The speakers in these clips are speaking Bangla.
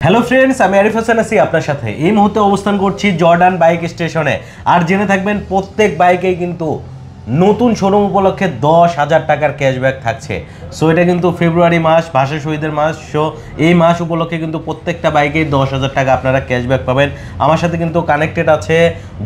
হ্যালো ফ্রেন্ডস, আমি আরিফ হাসান আছি আপনার সাথে। এই মুহূর্তে অবস্থান করছি জর্ডান বাইক স্টেশনে। আর জেনে থাকবেন প্রত্যেক বাইকেই কিন্তু নতুন শোরুম উপলক্ষে 10,000 টাকার ক্যাশব্যাক থাকছে। সো এটা কিন্তু ফেব্রুয়ারি মাস, ভাষা শহীদের মাস। সো এই মাস উপলক্ষে কিন্তু প্রত্যেকটা বাইকেই 10,000 টাকা আপনারা ক্যাশব্যাক পাবেন। আমার সাথে কিন্তু কানেক্টেড আছে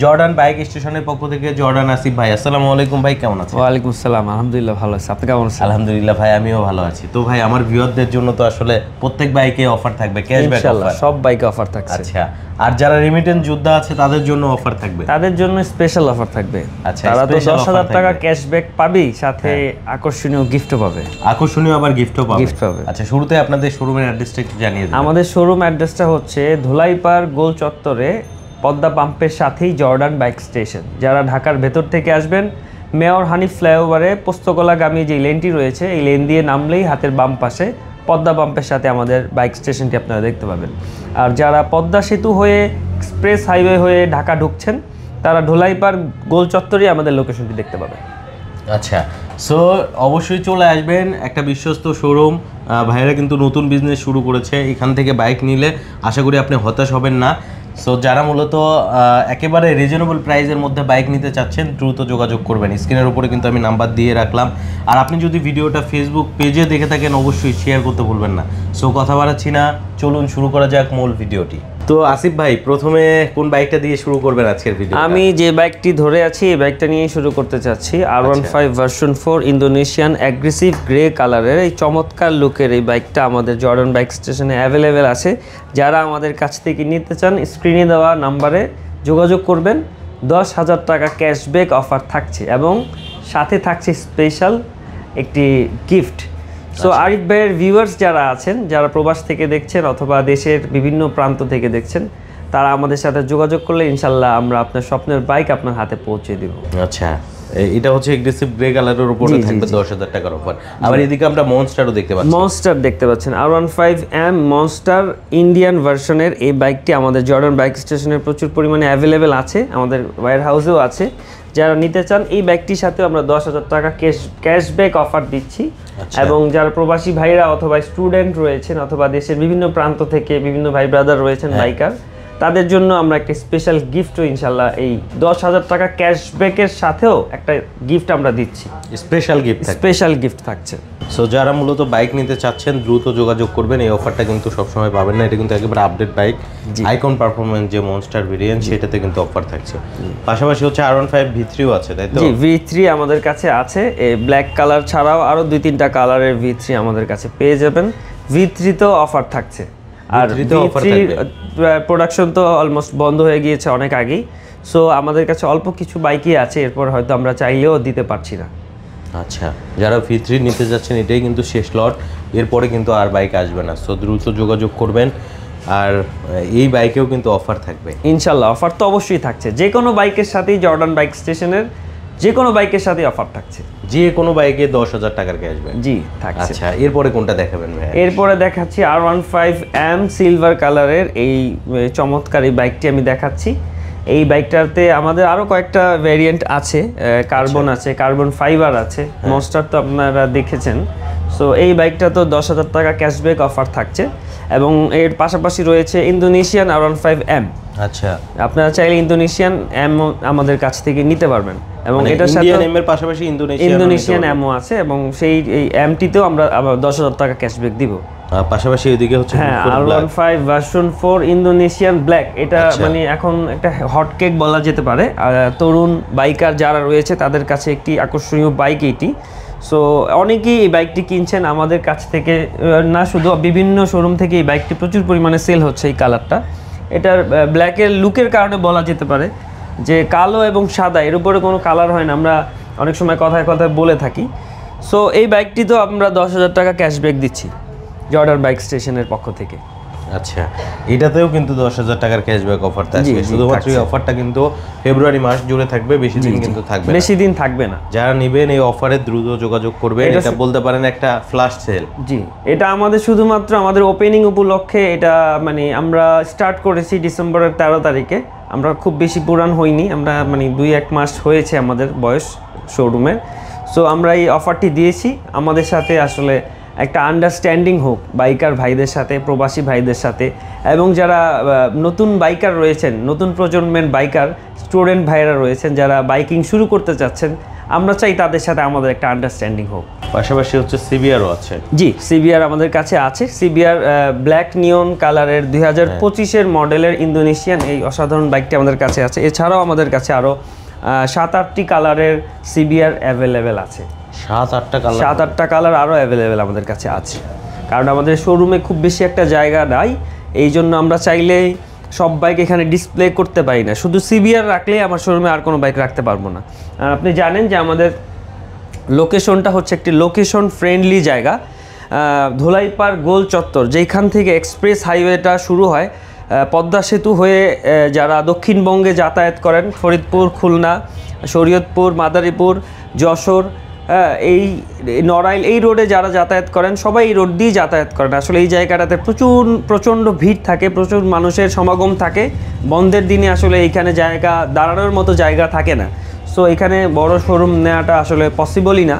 জর্ডান বাইক স্টেশনের পক্ষ থেকে জর্ডান আসিফ ভাই। আসসালামু আলাইকুম ভাই, কেমন আছেন? ওয়ালাইকুম আসসালাম, আলহামদুলিল্লাহ ভালো আছি। আপনি কেমন আছেন? আলহামদুলিল্লাহ ভাই, আমিও ভালো আছি। তো ভাই, আমার ভিউয়ারদের জন্য তো আসলে প্রত্যেক বাইকে অফার থাকবে, ক্যাশব্যাক অফার, সব বাইকে অফার থাকছে। আচ্ছা, আর যারা রেমিটেন্স যোদ্ধা আছে তাদের জন্য অফার থাকবে? তাদের জন্য স্পেশাল অফার থাকবে। আচ্ছা, তারা তো special offer 10,000 টাকা থাকবে। ক্যাশব্যাক পাবে, সাথে আকর্ষণীয় গিফটও পাবে। আকর্ষণীয় আবার গিফটও পাবে। গিফট পাবে। আচ্ছা, শুরুতে আপনাদের শোরুমের অ্যাড্রেসটা একটু জানিয়ে দিন। আমাদের শোরুম অ্যাড্রেসটা হচ্ছে ধুলাইপাড় গোল চত্বরে, পদ্মা পাম্পের সাথেই জর্ডান বাইক স্টেশন। যারা ঢাকার ভেতর থেকে আসবেন, মেয়র হানিফ ফ্লাইওভারে পোস্তকলাগামী যে লেনটি রয়েছে, এই লেন দিয়ে নামলেই হাতের বাম পাশে পদ্মা পাম্পের সাথে আমাদের বাইক স্টেশনটি আপনারা দেখতে পাবেন। আর যারা পদ্মা সেতু হয়ে এক্সপ্রেস হাইওয়ে হয়ে ঢাকা ঢুকছেন, তারা ধুলাইপাড় গোল চত্বরেই আমাদের লোকেশনটি দেখতে পাবেন। আচ্ছা, সো অবশ্যই চলে আসবেন, একটা বিশ্বস্ত শোরুম। ভাইয়েরা কিন্তু নতুন বিজনেস শুরু করেছে, এখান থেকে বাইক নিলে আশা করি আপনি হতাশ হবেন না। সো যারা মূলত একেবারে রিজনেবল প্রাইসের মধ্যে বাইক নিতে চাচ্ছেন, দ্রুত যোগাযোগ করবেন। স্ক্রিনের উপরে কিন্তু আমি নাম্বার দিয়ে রাখলাম। আর আপনি যদি ভিডিওটা ফেসবুক পেজে দেখে থাকেন, অবশ্যই শেয়ার করতে ভুলবেন না। সো কথা বাড়াচ্ছি না, চলুন শুরু করা যাক মূল ভিডিওটি। তো আসিফ ভাই, প্রথমে কোন বাইকটা দিয়ে শুরু করবেন আজকের ভিডিও? আমি যে বাইকটি ধরে আছি, এই বাইকটা নিয়ে শুরু করতে চাচ্ছি। R15 version 4 Indonesian aggressive grey কালারের এই চমৎকার লুকের এই বাইকটা আমাদের জর্ডান বাইক স্টেশনে অ্যাভেলেবেল আছে। যারা আমাদের কাছ থেকে নিতে চান, স্ক্রিনে দেওয়া নাম্বারে যোগাযোগ করবেন। 10,000 টাকা ক্যাশব্যাক অফার থাকছে এবং সাথে থাকছে স্পেশাল একটি গিফট। সো আরিফ ভাইয়ের ভিউয়ার্স যারা আছেন, যারা প্রবাস থেকে দেখছেন অথবা দেশের বিভিন্ন প্রান্ত থেকে দেখছেন, তারা আমাদের সাথে যোগাযোগ করলে ইনশাল্লাহ আমরা আপনার স্বপ্নের বাইক আপনার হাতে পৌঁছে দিব। আচ্ছা, এটা হচ্ছে এগ্রেসিভ গ্রে কালারের উপরে থাকবে 10,000 টাকার অফার। আবার এদিকে আমরা মনস্টারও দেখতে পাচ্ছি। মনস্টার দেখতে পাচ্ছেন, R15M মনস্টার ইন্ডিয়ান ভার্সনের এই বাইকটি আমাদের জর্ডান বাইক স্টেশনের প্রচুর পরিমাণে অ্যাভেলেবেল আছে, আমাদের ওয়্যার হাউসেও আছে। যারা নিতে চান, এই বাইকটির সাথেও আমরা 10,000 টাকা ক্যাশব্যাক অফার দিচ্ছি। এবং যারা প্রবাসী ভাইরা অথবা স্টুডেন্ট রয়েছেন অথবা দেশের বিভিন্ন প্রান্ত থেকে বিভিন্ন ভাই ব্রাদার রয়েছেন বাইকার, তাদের জন্য আমরা একটা স্পেশাল গিফটও ইনশাল্লাহ এই 10,000 টাকা ক্যাশব্যাকের সাথেও একটা গিফট আমরা দিচ্ছি। স্পেশাল গিফট থাকছে। সো যারা মূলত বাইক নিতে চাচ্ছেন, দ্রুত যোগাযোগ করবেন। এই অফারটা কিন্তু সবসময় পাবেন না, এটা কিন্তু একেবারে আপডেট বাইক। আইকন পারফরম্যান্স যে মনস্টার ভেরিয়েন্ট, সেটাতে কিন্তু অফার থাকছে। পাশাপাশি হচ্ছে R15 V3ও আছে, তাই তো? জি, V3 আমাদের কাছে আছে। এই ব্ল্যাক কালার ছাড়াও আরও 2-3টা কালারের V3 আমাদের কাছে পেয়ে যাবেন। V3 তেও অফার থাকছে। আর V3 প্রোডাকশন তো অলমোস্ট বন্ধ হয়ে গিয়েছে অনেক আগেই। সো আমাদের কাছে অল্প কিছু বাইকই আছে, এরপর হয়তো আমরা চাইলেও দিতে পারছি না। আচ্ছা, যারা V3 নিতে যাচ্ছেন, এটাই কিন্তু শেষ লট, এরপরে কিন্তু আর বাইক আসবে না। সো দ্রুত যোগাযোগ করবেন। আর এই বাইকেও কিন্তু অফার থাকবে ইনশাল্লাহ। অফার তো অবশ্যই থাকছে, যে কোনো বাইকের সাথেই জর্ডান বাইক স্টেশনের যে কোনো বাইকের সাথে অফার থাকছে। যে কোনো বাইকে 10,000 টাকার ক্যাশব্যাক। জি, থাকছে। আচ্ছা, এরপরে কোনটা দেখাবেন ভাই? এরপরে দেখাচ্ছি R15M সিলভার কালারের এই চমৎকার এই বাইকটি আমি দেখাচ্ছি। এই বাইকটাতে আমাদের আরও কয়েকটা ভেরিয়েন্ট আছে, কার্বন আছে, কার্বন ফাইবার আছে, মনস্টার তো আপনারা দেখেছেন। সো এই বাইকটা তো 10,000 টাকা ক্যাশব্যাক অফার থাকছে এবং এর পাশাপাশি রয়েছে ইন্দোনেশিয়ান R15M। আচ্ছা, আপনারা চাইলে ইন্দোনেশিয়ান M আমাদের কাছ থেকে নিতে পারবেন এবং এটার সাথে ইন্ডিয়ান M এর পাশাপাশি ইন্দোনেশিয়ান M আছে এবং সেই এই M-টিতেও আমরা আবার 10,000 টাকা ক্যাশব্যাক দিব। পাশাপাশি এদিকে হচ্ছে R15 ভার্সন 4 ইন্দোনেশিয়ান ব্ল্যাক। এটা মানে এখন একটা হট কেক বলা যেতে পারে। তরুণ বাইকার যারা রয়েছে তাদের কাছে একটি আকর্ষণীয় বাইক এটি। সো অনেকেই এই বাইকটি কিনছেন আমাদের কাছ থেকে, না শুধু বিভিন্ন শোরুম থেকে এই বাইকটি প্রচুর পরিমাণে সেল হচ্ছে। এই কালারটা, এটার ব্ল্যাকের লুকের কারণে বলা যেতে পারে যে কালো এবং সাদা, এর উপরে কোনো কালার হয় না, আমরা অনেক সময় কথায় কথায় বলে থাকি। সো এই বাইকটি তো আমরা 10,000 টাকা ক্যাশব্যাক দিচ্ছি জর্ডান বাইক স্টেশনের পক্ষ থেকে। আচ্ছা, এটাতেও কিন্তু 10,000 টাকার ক্যাশব্যাক অফার থাকবে। শুধুমাত্র এই অফারটা কিন্তু ফেব্রুয়ারি মাস জুড়ে থাকবে, বেশি দিন কিন্তু থাকবে না। বেশি দিন থাকবে না। যারা নেবেন এই অফারে দ্রুত যোগাযোগ করবেন। এটা বলতে পারেন একটা ফ্ল্যাশ সেল। জি, এটা আমাদের শুধুমাত্র আমাদের ওপেনিং উপলক্ষে, এটা মানে আমরা স্টার্ট করেছি ডিসেম্বরের 13 তারিখে। আমরা খুব বেশি পুরান হইনি, আমরা মানে 2-1 মাস হয়েছে আমাদের বয়স শোরুমের। সো আমরা এই অফারটি দিয়েছি। আমাদের সাথে আসলে একটা আন্ডারস্ট্যান্ডিং হোক বাইকার ভাইদের সাথে, প্রবাসী ভাইদের সাথে, এবং যারা নতুন বাইকার রয়েছেন, নতুন প্রজন্মের বাইকার স্টুডেন্ট ভাইরা রয়েছেন যারা বাইকিং শুরু করতে চাচ্ছেন, আমরা চাই তাদের সাথে আমাদের একটা আন্ডারস্ট্যান্ডিং হোক। পাশাপাশি হচ্ছে সিবিআরও আছে। জি, সিবিআর আমাদের কাছে আছে। সিবিআর ব্ল্যাক নিয়ন কালারের 2025-এর মডেলের ইন্দোনেশিয়ান এই অসাধারণ বাইকটি আমাদের কাছে আছে। এছাড়াও আমাদের কাছে আরও 7-8টি কালারের সিবিআর অ্যাভেলেবেল আছে। 7-8টা কালার? 7-8টা কালার আরও অ্যাভেলেবেল আমাদের কাছে আছে, কারণ আমাদের শোরুমে খুব বেশি একটা জায়গা নাই, এই জন্য আমরা চাইলেই সব বাইক এখানে ডিসপ্লে করতে পারি না। শুধু সিবিআর রাখলেই আমার শোরুমে আর কোনো বাইক রাখতে পারবো না। আর আপনি জানেন যে আমাদের লোকেশনটা হচ্ছে একটি লোকেশন ফ্রেন্ডলি জায়গা, ধুলাইপাড় গোল চত্বর, যেখান থেকে এক্সপ্রেস হাইওয়েটা শুরু হয়, পদ্মা সেতু হয়ে যারা দক্ষিণবঙ্গে যাতায়াত করেন, ফরিদপুর, খুলনা, শরীয়তপুর, মাদারীপুর, যশোর, এই নড়াইল, এই রোডে যারা যাতায়াত করেন সবাই এই রোড দিয়েই যাতায়াত করেন। আসলে এই জায়গাটাতে প্রচণ্ড ভিড় থাকে, প্রচুর মানুষের সমাগম থাকে। বন্ধের দিনে আসলে এইখানে জায়গা দাঁড়ানোর মতো জায়গা থাকে না, সো এখানে বড় শোরুম নেওয়াটা আসলে পসিবলই না।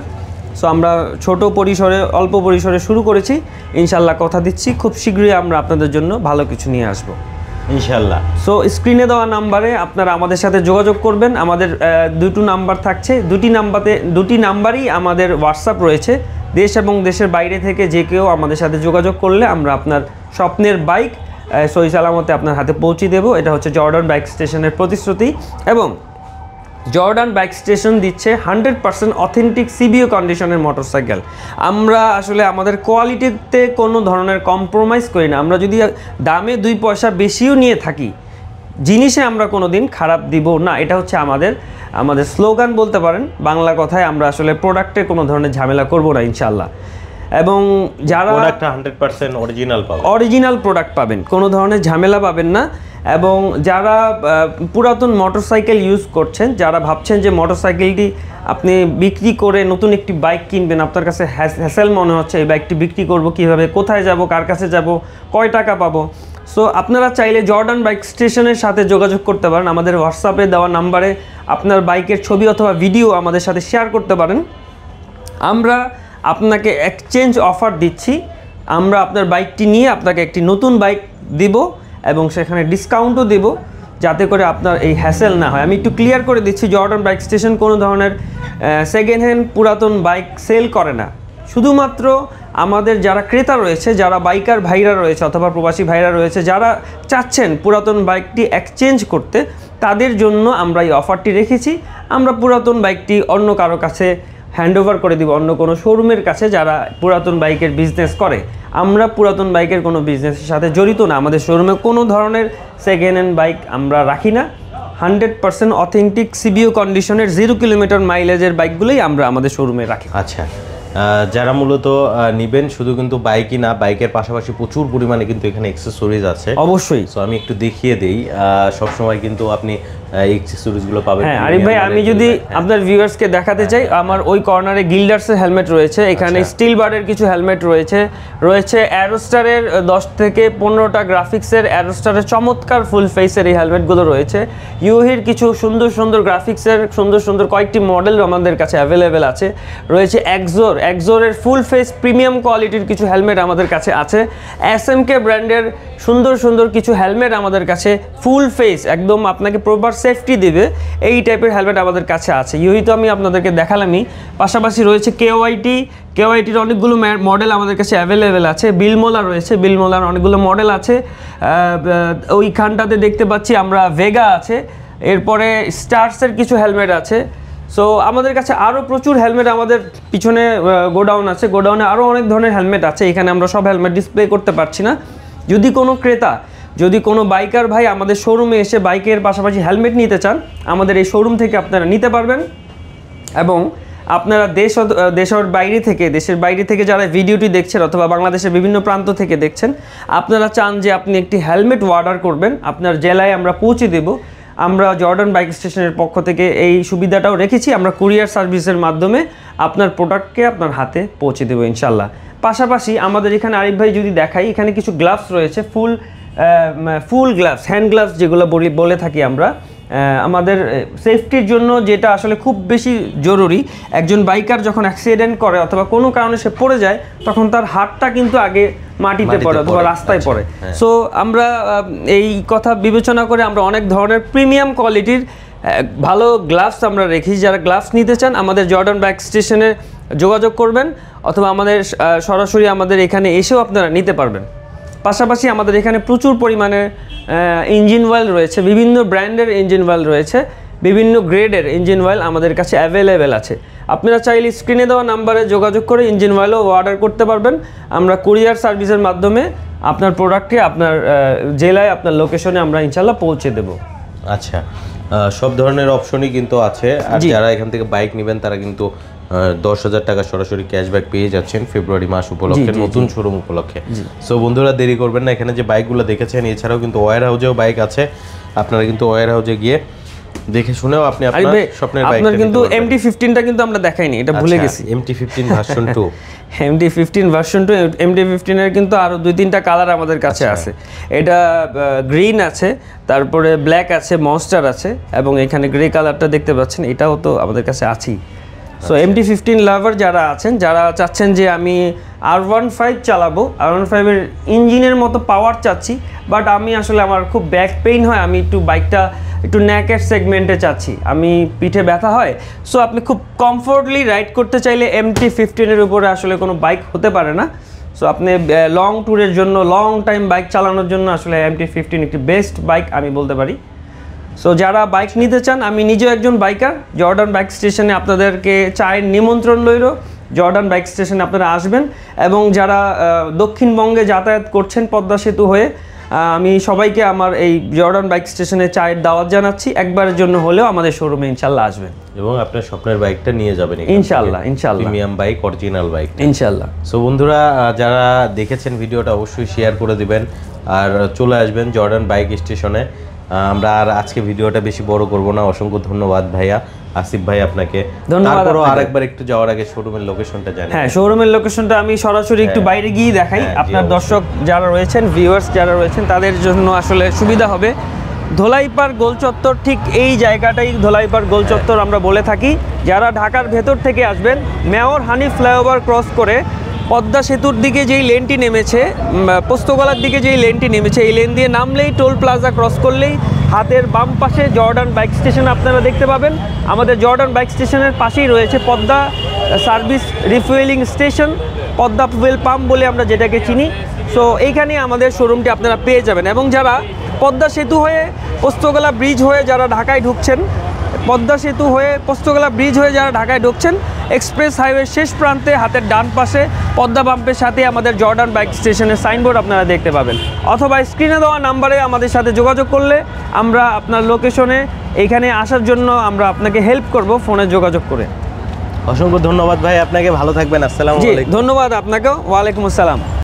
সো আমরা ছোট পরিসরে, অল্প পরিসরে শুরু করেছি। ইনশাল্লাহ কথা দিচ্ছি খুব শীঘ্রই আমরা আপনাদের জন্য ভালো কিছু নিয়ে আসবো ইনশাল্লাহ। সো স্ক্রিনে দেওয়া নাম্বারে আপনারা আমাদের সাথে যোগাযোগ করবেন। আমাদের দুটো নাম্বার থাকছে, দুটি নাম্বারই আমাদের হোয়াটসঅ্যাপ রয়েছে। দেশ এবং দেশের বাইরে থেকে যে কেউ আমাদের সাথে যোগাযোগ করলে আমরা আপনার স্বপ্নের বাইক সহি সালামতে আপনার হাতে পৌঁছে দেবো। এটা হচ্ছে জর্ডান বাইক স্টেশনের প্রতিশ্রুতি, এবং জর্ডান বাইক স্টেশন দিচ্ছে 100% অথেন্টিক সিবিও কন্ডিশনের মোটরসাইকেল। আমরা আসলে আমাদের কোয়ালিটিতে কোনো ধরনের কম্প্রোমাইজ করি না। আমরা যদি দামে 2 পয়সা বেশিও নিয়ে থাকি, জিনিসে আমরা কোনো দিন খারাপ দিব না। এটা হচ্ছে আমাদের স্লোগান বলতে পারেন বাংলা কথায়। আমরা আসলে প্রোডাক্টে কোনো ধরনের ঝামেলা করব না ইনশাল্লাহ। এবং যারা প্রোডাক্ট 100% অরিজিনাল পাবেন, অরিজিনাল প্রোডাক্ট পাবেন, কোনো ধরনের ঝামেলা পাবেন না। এবং যারা পুরাতন মোটরসাইকেল ইউজ করছেন, যারা ভাবছেন যে মোটরসাইকেলটি আপনি বিক্রি করে নতুন একটি বাইক কিনবেন, আপনার কাছে হ্যাসেল মনে হচ্ছে এই বাইকটি বিক্রি করব কিভাবে, কোথায় যাব, কার কাছে যাব, কয় টাকা পাবো, সো আপনারা চাইলে জর্ডান বাইক স্টেশনের সাথে যোগাযোগ করতে পারেন। আমাদের হোয়াটসঅ্যাপে দেওয়া নাম্বারে আপনার বাইকের ছবি অথবা ভিডিও আমাদের সাথে শেয়ার করতে পারেন। আমরা আপনাকে এক্সচেঞ্জ অফার দিচ্ছি। আমরা আপনার বাইকটি নিয়ে আপনাকে একটি নতুন বাইক দিব এবং সেখানে ডিসকাউন্টও দেব, যাতে করে আপনার এই হ্যাসেল না হয়। আমি একটু ক্লিয়ার করে দিচ্ছি, জর্ডান বাইক স্টেশন কোনো ধরনের সেকেন্ড হ্যান্ড পুরাতন বাইক সেল করে না। শুধুমাত্র আমাদের যারা ক্রেতা রয়েছে, যারা বাইকার ভাইরা রয়েছে অথবা প্রবাসী ভাইরা রয়েছে, যারা চাচ্ছেন পুরাতন বাইকটি এক্সচেঞ্জ করতে, তাদের জন্য আমরা এই অফারটি রেখেছি। আমরা পুরাতন বাইকটি অন্য কারো কাছে হ্যান্ডওভার করে দিব, অন্য কোনো শোরুমের কাছে যারা পুরাতন বাইকের বিজনেস করে। আমরা পুরাতন বাইকের কোনো বিজনেসের সাথে জড়িত না। আমাদের শোরুমে কোনো ধরনের সেকেন্ড হ্যান্ড বাইক আমরা রাখি না। 100% অথেন্টিক সিবিও কন্ডিশনের 0 কিলোমিটার মাইলেজের বাইকগুলোই আমরা আমাদের শোরুমে রাখি। আচ্ছা, যারা মূলত নিবেন, শুধু কিন্তু বাইকই না, বাইকের পাশাপাশি প্রচুর পরিমাণে কিন্তু এখানে অ্যাক্সেসরিজ আছে। অবশ্যই। সো আমি একটু দেখিয়ে দেই। সবসময় কিন্তু আপনি অ্যাক্সেসরিজগুলো পাবেন। হ্যাঁ আরিফ ভাই, আমি যদি আপনার ভিউয়ার্সকে দেখাতে চাই, আমার ওই কর্নারে গিল্ডার্সের হেলমেট রয়েছে, এখানে স্টিল বার্ডের কিছু হেলমেট রয়েছে অ্যারোস্টারের 10 থেকে 15টা গ্রাফিক্সের অ্যারোস্টারের চমৎকার ফুল ফেসের এই হেলমেটগুলো রয়েছে। ইউহির কিছু সুন্দর গ্রাফিক্সের সুন্দর কয়েকটি মডেল আমাদের কাছে অ্যাভেলেবেল আছে। রয়েছে এক্সোরের ফুল ফেস প্রিমিয়াম কোয়ালিটির কিছু হেলমেট আমাদের কাছে আছে। SMK ব্র্যান্ডের সুন্দর কিছু হেলমেট আমাদের কাছে ফুল ফেস, একদম আপনাকে প্রপার সেফটি দেবে, এই টাইপের হেলমেট আমাদের কাছে আছে। ইউহি তো আমি আপনাদেরকে দেখালামই। পাশাপাশি রয়েছে কেওয়াইটির অনেকগুলো মডেল আমাদের কাছে অ্যাভেলেবেল আছে। বিলমোলা রয়েছে, বিলমোলার অনেকগুলো মডেল আছে। ওইখানটাতে দেখতে পাচ্ছি আমরা ভেগা আছে, এরপরে স্টার্সের কিছু হেলমেট আছে। সো আমাদের কাছে আরও প্রচুর হেলমেট, আমাদের পিছনে গোডাউন আছে, গোডাউনে আরও অনেক ধরনের হেলমেট আছে। এখানে আমরা সব হেলমেট ডিসপ্লে করতে পারছি না। যদি কোনো বাইকার ভাই আমাদের শোরুমে এসে বাইকের পাশাপাশি হেলমেট নিতে চান, আমাদের এই শোরুম থেকে আপনারা নিতে পারবেন। এবং আপনারা দেশের বাইরে থেকে যারা ভিডিওটি দেখছেন অথবা বাংলাদেশের বিভিন্ন প্রান্ত থেকে দেখছেন, আপনারা চান যে আপনি একটি হেলমেট অর্ডার করবেন, আপনার জেলায় আমরা পৌঁছে দেব। আমরা জর্ডান বাইক স্টেশনের পক্ষ থেকে এই সুবিধাটাও রেখেছি। আমরা কুরিয়ার সার্ভিসের মাধ্যমে আপনার প্রোডাক্টকে আপনার হাতে পৌঁছে দেবো ইনশাল্লাহ। পাশাপাশি আমাদের এখানে আরিফ ভাই যদি দেখাই, এখানে কিছু গ্লাভস রয়েছে, ফুল গ্লাভস, হ্যান্ড গ্লাভস যেগুলো বলে থাকি আমরা। আমাদের সেফটির জন্য যেটা আসলে খুব বেশি জরুরি, একজন বাইকার যখন অ্যাক্সিডেন্ট করে অথবা কোনো কারণে সে পড়ে যায় তখন তার হাতটা কিন্তু আগে মাটিতে পড়ে অথবা রাস্তায় পড়ে। সো আমরা এই কথা বিবেচনা করে আমরা অনেক ধরনের প্রিমিয়াম কোয়ালিটির ভালো গ্লাভস আমরা রেখি। যারা গ্লাভস নিতে চান আমাদের জর্ডান বাইক স্টেশনে যোগাযোগ করবেন অথবা আমাদের সরাসরি আমাদের এখানে এসেও আপনারা নিতে পারবেন। পাশাপাশি আমাদের এখানে প্রচুর পরিমাণে ইঞ্জিন অয়েল রয়েছে, বিভিন্ন ব্র্যান্ডের ইঞ্জিন অয়েল রয়েছে, বিভিন্ন গ্রেডের ইঞ্জিন অয়েল আমাদের কাছে অ্যাভেলেবেল আছে। আপনারা চাইলে স্ক্রিনে দেওয়া নাম্বারে যোগাযোগ করে ইঞ্জিন অয়েলও অর্ডার করতে পারবেন। আমরা কুরিয়ার সার্ভিসের মাধ্যমে আপনার প্রোডাক্টকে আপনার জেলায় আপনার লোকেশনে আমরা ইনশাল্লাহ পৌঁছে দেব। আচ্ছা, সব ধরনের অপশনই কিন্তু আছে। আর যারা এখান থেকে বাইক নেবেন তারা কিন্তু 10,000 টাকা সরাসরি ক্যাশব্যাক পেয়ে যাচ্ছেন ফেব্রুয়ারি মাস উপলক্ষে, নতুন শোরুম উপলক্ষে। সো বন্ধুরা দেরি করবেন না, এখানে যে বাইকগুলো দেখেছেন এছাড়াও কিন্তু ওয়্যার হাউজেও বাইক আছে, আপনারা কিন্তু ওয়্যার হাউজে গিয়ে দেখে শুনেও আপনি আপনার স্বপ্নের বাইক আপনার কিন্তু MT-15টা কিন্তু আমরা দেখাইনি, এটা ভুলে গেছি। MT-15 version 2 MT-15 version 2, MT-15 এর কিন্তু আরো 2-3টা কালার আমাদের কাছে আছে। এটা গ্রিন আছে, তারপরে ব্ল্যাক আছে, মনস্টার আছে এবং এখানে গ্রে কালারটা দেখতে পাচ্ছেন, এটাও তো আমাদের কাছে আছেই। সো MT-15 লাভার যারা আছেন, যারা চাচ্ছেন যে আমি R15 চালাবো, R15 এর ইঞ্জিনের মতো পাওয়ার চাচ্ছি, বাট আমি আসলে আমার খুব ব্যাক পেইন হয়, আমি একটু বাইকটা একটু ন্যাকের সেগমেন্টে চাচ্ছি, আমি পিঠে ব্যথা হয়, সো আপনি খুব কমফোর্টলি রাইড করতে চাইলে MT-15 এর উপরে আসলে কোনো বাইক হতে পারে না। সো আপনি লং ট্যুরের জন্য, লং টাইম বাইক চালানোর জন্য আসলে MT-15 একটি বেস্ট বাইক আমি বলতে পারি। সো যারা বাইক নিতে চান, আমি নিজেও একজন বাইকার, জর্ডান বাইক স্টেশনে আপনাদেরকে চায়ের নিমন্ত্রণ রইল। জর্ডান বাইক স্টেশনে আপনারা আসবেন এবং যারা দক্ষিণবঙ্গে যাতায়াত করছেন পদ্মা সেতু হয়ে, আমি সবাইকে আমার এই জর্ডান বাইক স্টেশনে চায়ের দাওয়াত জানাচ্ছি। একবারের জন্য হলেও আমাদের শোরুমে ইনশাল্লাহ আসবেন এবং আপনার স্বপ্নের বাইকটা নিয়ে যাবেন ইনশাল্লাহ। ইনশাল্লাহ প্রিমিয়াম বাইক, অরিজিনাল বাইক ইনশাল্লাহ। সো বন্ধুরা যারা দেখেছেন ভিডিওটা অবশ্যই শেয়ার করে দিবেন আর চলে আসবেন জর্ডান বাইক স্টেশনে। আমরা আর আজকে ভিডিওটা বেশি বড় করব না। অসংখ্য ধন্যবাদ ভাইয়া, আসিফ ভাই আপনাকে। তারপরও আরেকবার একটু যাওয়ার আগে শোরুমের লোকেশনটা জানেন? হ্যাঁ, শোরুমের লোকেশনটা আমি সরাসরি একটু বাইরে গিয়ে দেখাই, আপনার দর্শক যারা রয়েছেন, ভিউয়ার্স যারা রয়েছেন তাদের জন্য আসলে সুবিধা হবে। ধোলাইপাড় গোল চত্বর, ঠিক এই জায়গাটাই ধোলাইপাড় গোল চত্বর আমরা বলে থাকি। যারা ঢাকার ভেতর থেকে আসবেন, মেয়র হানিফ ফ্লাইওভার ক্রস করে পদ্মা সেতুর দিকে যেই লেনটি নেমেছে, পোস্তগোলার দিকে যেই লেনটি নেমেছে, এই লেন দিয়ে নামলেই টোল প্লাজা ক্রস করলেই হাতের বাম পাশে জর্ডান বাইক স্টেশন আপনারা দেখতে পাবেন। আমাদের জর্ডান বাইক স্টেশনের পাশেই রয়েছে Padma service refuelling station, Padma fuel pump বলে আমরা যেটাকে চিনি। সো এইখানে আমাদের শোরুমটি আপনারা পেয়ে যাবেন। এবং যারা পদ্মা সেতু হয়ে পোস্তগোলা ব্রিজ হয়ে যারা ঢাকায় ঢুকছেন, পদ্মা সেতু হয়ে পোস্তগোলা ব্রিজ হয়ে যারা ঢাকায় ঢুকছেন, এক্সপ্রেস হাইওয়ের শেষ প্রান্তে হাতের ডান পাশে পদ্মা পাম্পের সাথে আমাদের জর্ডান বাইক স্টেশনের সাইনবোর্ড আপনারা দেখতে পাবেন। অথবা স্ক্রিনে দেওয়া নাম্বারে আমাদের সাথে যোগাযোগ করলে আমরা আপনার লোকেশনে এখানে আসার জন্য আমরা আপনাকে হেল্প করব ফোনে যোগাযোগ করে। অসংখ্য ধন্যবাদ ভাই আপনাকে, ভালো থাকবেন। আসসালামু আলাইকুম। ধন্যবাদ আপনাকেও, ওয়ালাইকুম আসসালাম।